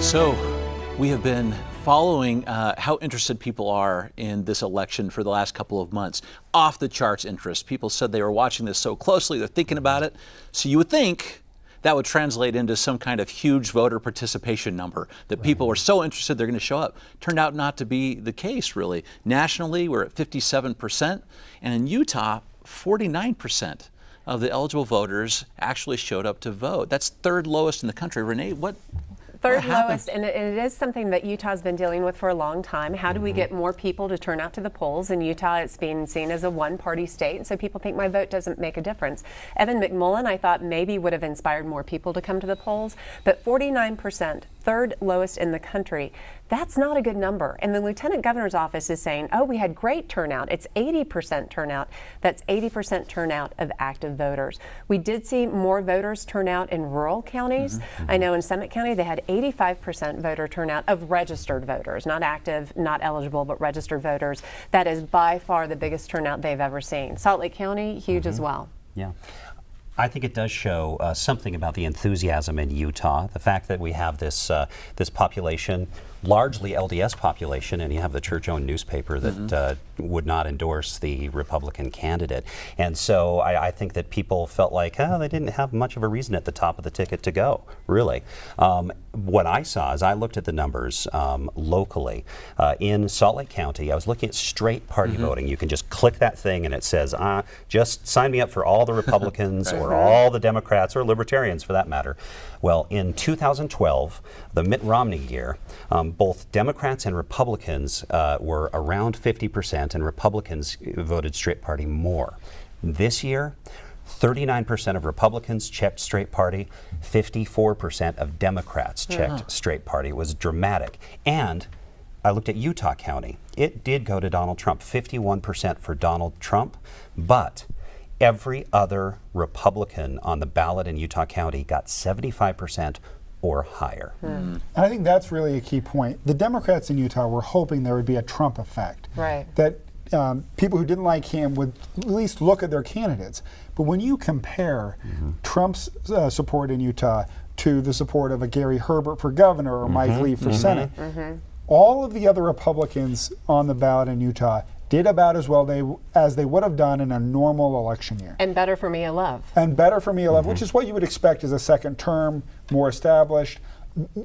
So we have been following how interested people are in this election for the last couple of months. Off the charts interest. People said they were watching this so closely, they're thinking about it. So you would think that would translate into some kind of huge voter participation number, that people were so interested they're going to show up. Turned out not to be the case, really. Nationally, we're at 57%, and in Utah, 49% of the eligible voters actually showed up to vote. That's third lowest in the country. Renee, what lowest, and it is something that Utah's been dealing with for a long time. How do we get more people to turn out to the polls? In Utah, it's being seen as a one-party state, and so people think my vote doesn't make a difference. Evan McMullen, I thought maybe would have inspired more people to come to the polls, but 49%, third lowest in the country. That's not a good number. And the Lieutenant Governor's office is saying, oh, we had great turnout. It's 80% turnout. That's 80% turnout of active voters. We did see more voters turn out in rural counties. I know in Summit County, they had 85% voter turnout of registered voters, not active, not eligible, but registered voters. That is by far the biggest turnout they've ever seen. Salt Lake County, huge as well. Yeah. I think it does show something about the enthusiasm in Utah. The fact that we have this this population, largely LDS population, and you have the church-owned newspaper that would not endorse the Republican candidate. And so I think that people felt like, oh, they didn't have much of a reason at the top of the ticket to go, really. What I saw as I looked at the numbers locally in Salt Lake County, I was looking at straight party voting. You can just click that thing and it says, just sign me up for all the Republicans or all the Democrats or Libertarians for that matter. Well, in 2012, the Mitt Romney year, both Democrats and Republicans were around 50%, and Republicans voted straight party more. This year, 39% of Republicans checked straight party, 54% of Democrats checked straight party. It was dramatic. And I looked at Utah County. It did go to Donald Trump, 51% for Donald Trump, but every other Republican on the ballot in Utah County got 75% or higher. And I think that's really a key point. The Democrats in Utah were hoping there would be a Trump effect. Right. That people who didn't like him would at least look at their candidates. But when you compare Trump's support in Utah to the support of a Gary Herbert for governor or Mike Lee for Senate, all of the other Republicans on the ballot in Utah did about as well as they would have done in a normal election year. And better for Mia Love. And better for Mia Love, which is what you would expect as a second term, more established.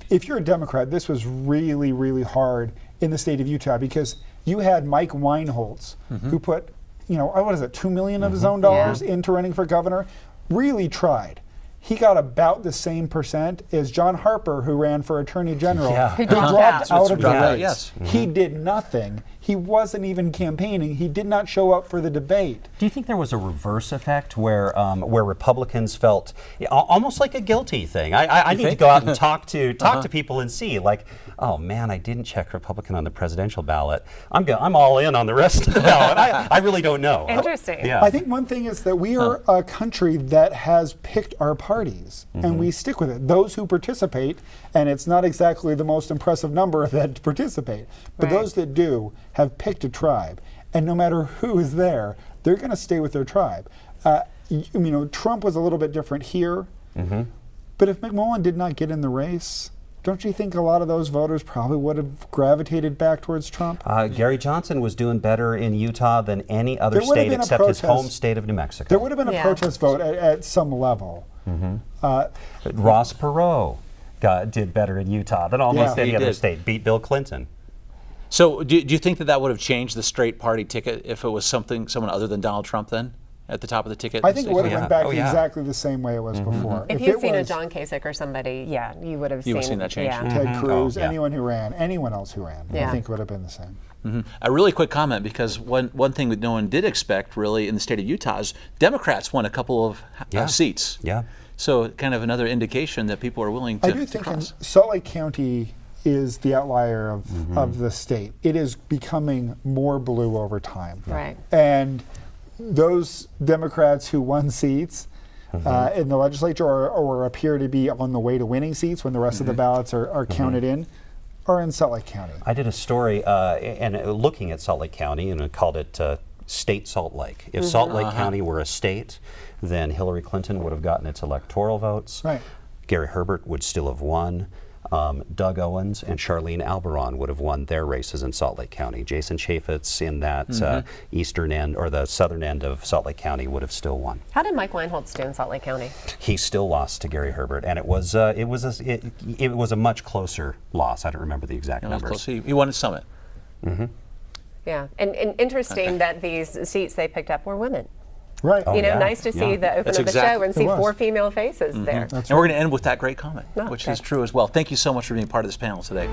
If you're a Democrat, this was really, really hard in the state of Utah because you had Mike Weinholz, who put, what is it, $2 million of his own dollars into running for governor, really tried. He got about the same percent as John Harper, who ran for Attorney General, Who who dropped out of the race. Yes. He did nothing. He wasn't even campaigning. He did not show up for the debate. Do you think there was a reverse effect where Republicans felt almost like a guilty thing? I need to go out and talk to people and see, like, oh man, I didn't check Republican on the presidential ballot. I'm all in on the rest of the ballot. I really don't know. Interesting. Yeah. I think one thing is that we are a country that has picked our parties, and we stick with it. Those who participate, and it's not exactly the most impressive number that participate, but those that do have picked a tribe, and no matter who is there, they're going to stay with their tribe. Trump was a little bit different here, but if McMullen did not get in the race, don't you think a lot of those voters probably would have gravitated back towards Trump? Gary Johnson was doing better in Utah than any other state except his home state of New Mexico. There would have been a protest vote at some level. Ross Perot did better in Utah than almost any other state, beat Bill Clinton. So do you think that would have changed the straight party ticket if it was someone other than Donald Trump then at the top of the ticket? I think it would have went back exactly the same way it was before. If you'd seen a John Kasich or somebody, you would have seen that change. Ted Cruz, anyone else who ran, I think would have been the same. A really quick comment, because one thing that no one did expect really in the state of Utah is Democrats won a couple of seats. Yeah. So kind of another indication that people are willing to I do think in Salt Lake County is the outlier of the state. It is becoming more blue over time. Right. And those Democrats who won seats in the legislature or appear to be on the way to winning seats when the rest of the ballots are counted in Salt Lake County. I did a story and looking at Salt Lake County, and I called it State Salt Lake. If Salt Lake County were a state, then Hillary Clinton would have gotten its electoral votes. Right. Gary Herbert would still have won. Doug Owens and Charlene Alberon would have won their races in Salt Lake County. Jason Chaffetz in that eastern end or the southern end of Salt Lake County would have still won. How did Mike Weinholz do in Salt Lake County? He still lost to Gary Herbert, and it was a much closer loss. I don't remember the exact numbers. He won at Summit. Yeah, and interesting that these seats they picked up were women. Right. Oh, You know, yeah, nice to see yeah. the open That's of the exactly- show and see It was. 4 female faces there. That's And we're going to end with that great comment, Oh, which okay. is true as well. Thank you so much for being part of this panel today.